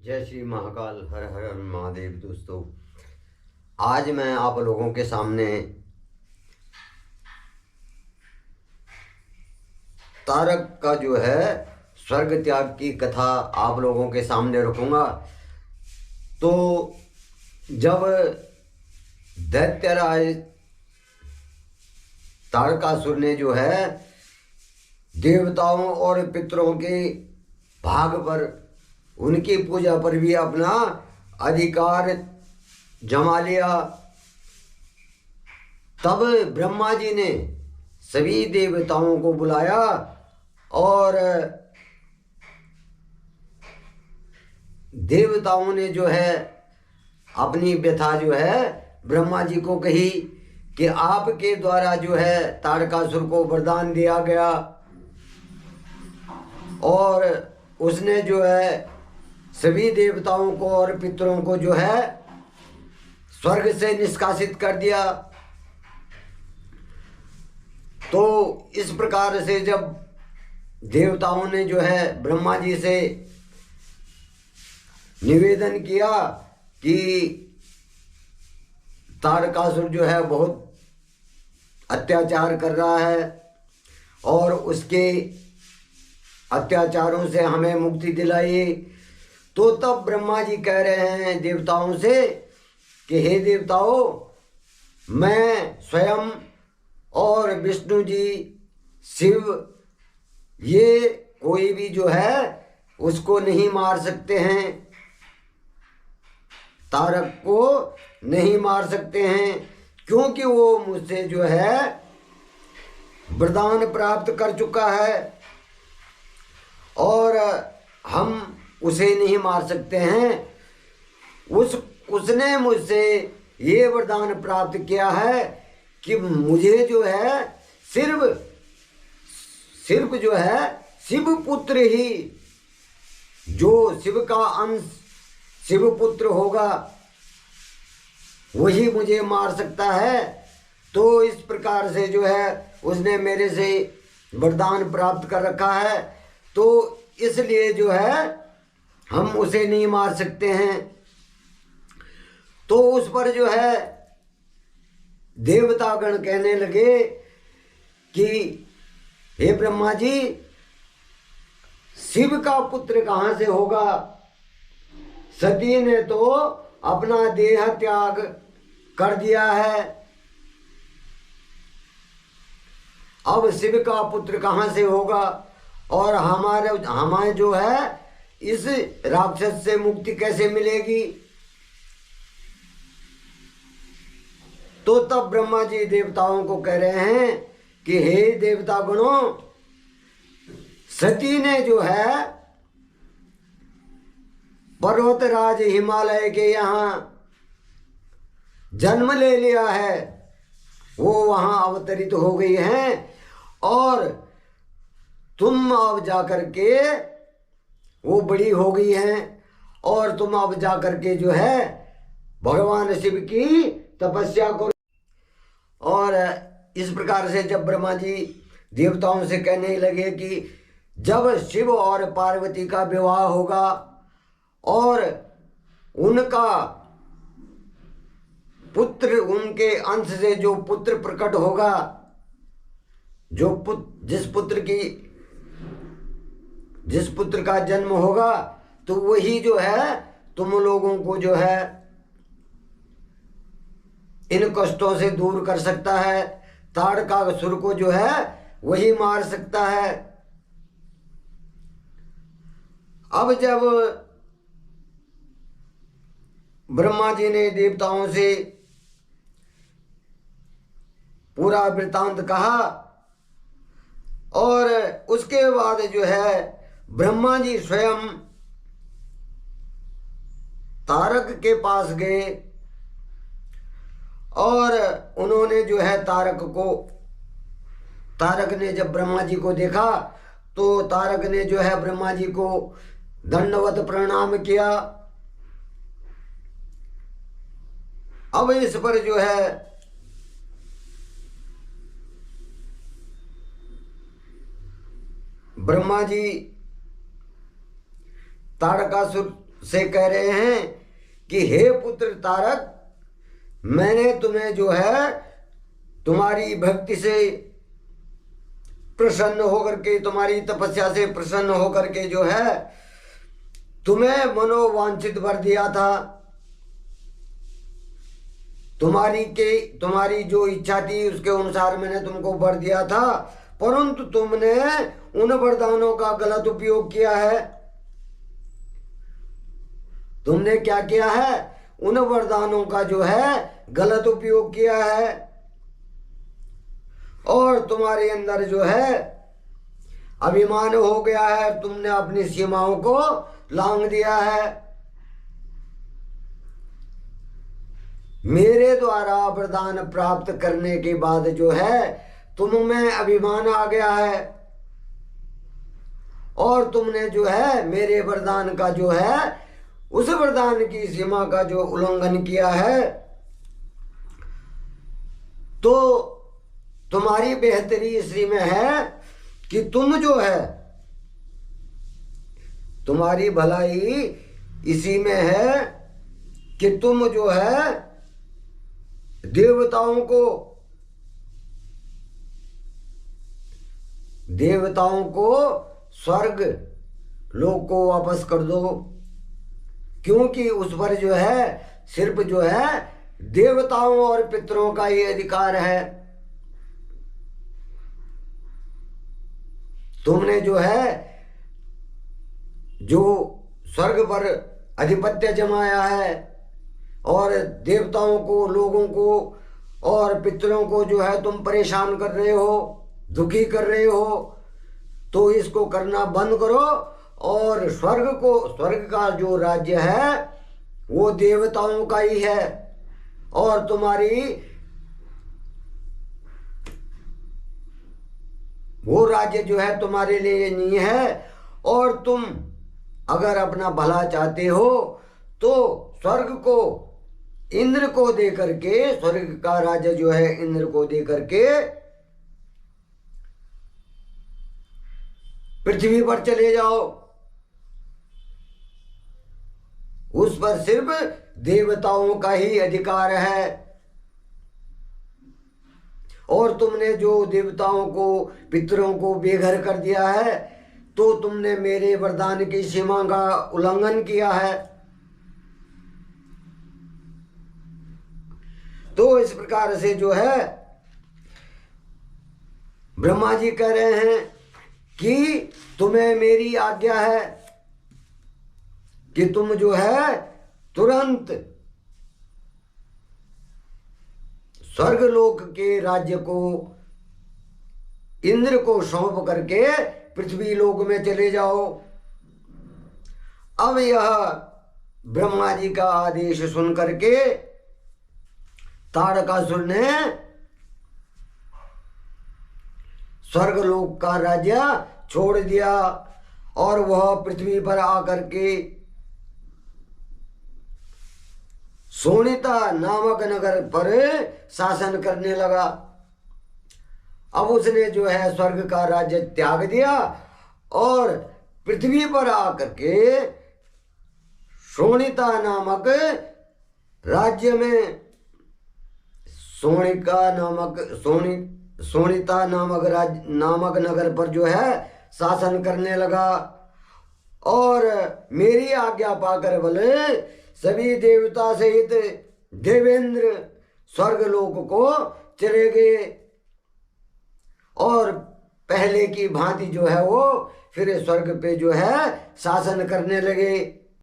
जय श्री महाकाल। हर हर महादेव। दोस्तों, आज मैं आप लोगों के सामने तारक का जो है स्वर्ग त्याग की कथा आप लोगों के सामने रखूंगा। तो जब दैत्यराज तारकासुर ने जो है देवताओं और पितरों के भाग पर, उनकी पूजा पर भी अपना अधिकार जमा लिया, तब ब्रह्मा जी ने सभी देवताओं को बुलाया और देवताओं ने जो है अपनी व्यथा जो है ब्रह्मा जी को कही कि आपके द्वारा जो है तारकासुर को वरदान दिया गया और उसने जो है सभी देवताओं को और पितरों को जो है स्वर्ग से निष्कासित कर दिया। तो इस प्रकार से जब देवताओं ने जो है ब्रह्मा जी से निवेदन किया कि तारकासुर जो है बहुत अत्याचार कर रहा है और उसके अत्याचारों से हमें मुक्ति दिलाई, तो तब ब्रह्मा जी कह रहे हैं देवताओं से कि हे देवताओं, मैं स्वयं और विष्णु जी, शिव, ये कोई भी जो है उसको नहीं मार सकते हैं, तारक को नहीं मार सकते हैं, क्योंकि वो मुझसे जो है वरदान प्राप्त कर चुका है और हम उसे नहीं मार सकते हैं। उसने मुझसे ये वरदान प्राप्त किया है कि मुझे जो है सिर्फ जो है शिव पुत्र ही, जो शिव का अंश शिव पुत्र होगा वही मुझे मार सकता है। तो इस प्रकार से जो है उसने मेरे से वरदान प्राप्त कर रखा है, तो इसलिए जो है हम उसे नहीं मार सकते हैं। तो उस पर जो है देवतागण कहने लगे कि हे ब्रह्मा जी, शिव का पुत्र कहाँ से होगा? सती ने तो अपना देह त्याग कर दिया है, अब शिव का पुत्र कहाँ से होगा और हमारे जो है इस राक्षस से मुक्ति कैसे मिलेगी? तो तब ब्रह्मा जी देवताओं को कह रहे हैं कि हे देवता गणों, सती ने जो है पर्वतराज हिमालय के यहाँ जन्म ले लिया है, वो वहाँ अवतरित हो गई हैं और तुम अब जाकर के, वो बड़ी हो गई हैं और तुम अब जाकर के जो है भगवान शिव की तपस्या करो। और इस प्रकार से जब ब्रह्मा जी देवताओं से कहने लगे कि जब शिव और पार्वती का विवाह होगा और उनका पुत्र, उनके अंश से जो पुत्र प्रकट होगा, जिस पुत्र का जन्म होगा, तो वही जो है तुम लोगों को जो है इन कष्टों से दूर कर सकता है, तारकासुर को जो है वही मार सकता है। अब जब ब्रह्मा जी ने देवताओं से पूरा वृतांत कहा और उसके बाद जो है ब्रह्मा जी स्वयं तारक के पास गए और उन्होंने जो है तारक ने जब ब्रह्मा जी को देखा तो तारक ने जो है ब्रह्मा जी को दंडवत प्रणाम किया। अब इस पर जो है ब्रह्मा जी तारकासुर से कह रहे हैं कि हे पुत्र तारक, मैंने तुम्हें जो है तुम्हारी भक्ति से प्रसन्न होकर के, तुम्हारी तपस्या से प्रसन्न होकर के जो है तुम्हें मनोवांछित वर दिया था। तुम्हारी जो इच्छा थी उसके अनुसार मैंने तुमको वर दिया था, परंतु तुमने उन वरदानों का गलत उपयोग किया है। तुमने क्या किया है? उन वरदानों का जो है गलत उपयोग किया है, और तुम्हारे अंदर जो है अभिमान हो गया है। तुमने अपनी सीमाओं को लांघ दिया है। मेरे द्वारा वरदान प्राप्त करने के बाद जो है तुम में अभिमान आ गया है, और तुमने जो है मेरे वरदान का जो है उस वरदान की सीमा का जो उल्लंघन किया है। तो तुम्हारी बेहतरी इसी में है कि तुम जो है, तुम्हारी भलाई इसी में है कि तुम जो है देवताओं को स्वर्ग लोक को वापस कर दो, क्योंकि उस पर जो है सिर्फ जो है देवताओं और पितरों का ही अधिकार है। तुमने जो है जो स्वर्ग पर अधिपत्य जमाया है, और देवताओं को, लोगों को और पितरों को जो है तुम परेशान कर रहे हो, दुखी कर रहे हो, तो इसको करना बंद करो। और स्वर्ग का जो राज्य है वो देवताओं का ही है, और तुम्हारी वो राज्य जो है तुम्हारे लिए नहीं है। और तुम अगर अपना भला चाहते हो तो स्वर्ग को इंद्र को दे करके, स्वर्ग का राज्य जो है इंद्र को दे करके पृथ्वी पर चले जाओ। उस पर सिर्फ देवताओं का ही अधिकार है, और तुमने जो देवताओं को, पितरों को बेघर कर दिया है, तो तुमने मेरे वरदान की सीमा का उल्लंघन किया है। तो इस प्रकार से जो है ब्रह्मा जी कह रहे हैं कि तुम्हें मेरी आज्ञा है कि तुम जो है तुरंत स्वर्गलोक के राज्य को इंद्र को सौंप करके पृथ्वी लोक में चले जाओ। अब यह ब्रह्मा जी का आदेश सुन करके तारकासुर ने स्वर्गलोक का राज्य छोड़ दिया, और वह पृथ्वी पर आकर के सोनिता नामक नगर पर शासन करने लगा। अब उसने जो है स्वर्ग का राज्य त्याग दिया और पृथ्वी पर आकर के सोनिता नामक राज्य में सोनिता नामक नगर पर जो है शासन करने लगा। और मेरी आज्ञा पाकर बोले सभी देवता सहित देवेंद्र स्वर्गलोक को चले गए, और पहले की भांति जो है वो फिर स्वर्ग पे जो है शासन करने लगे।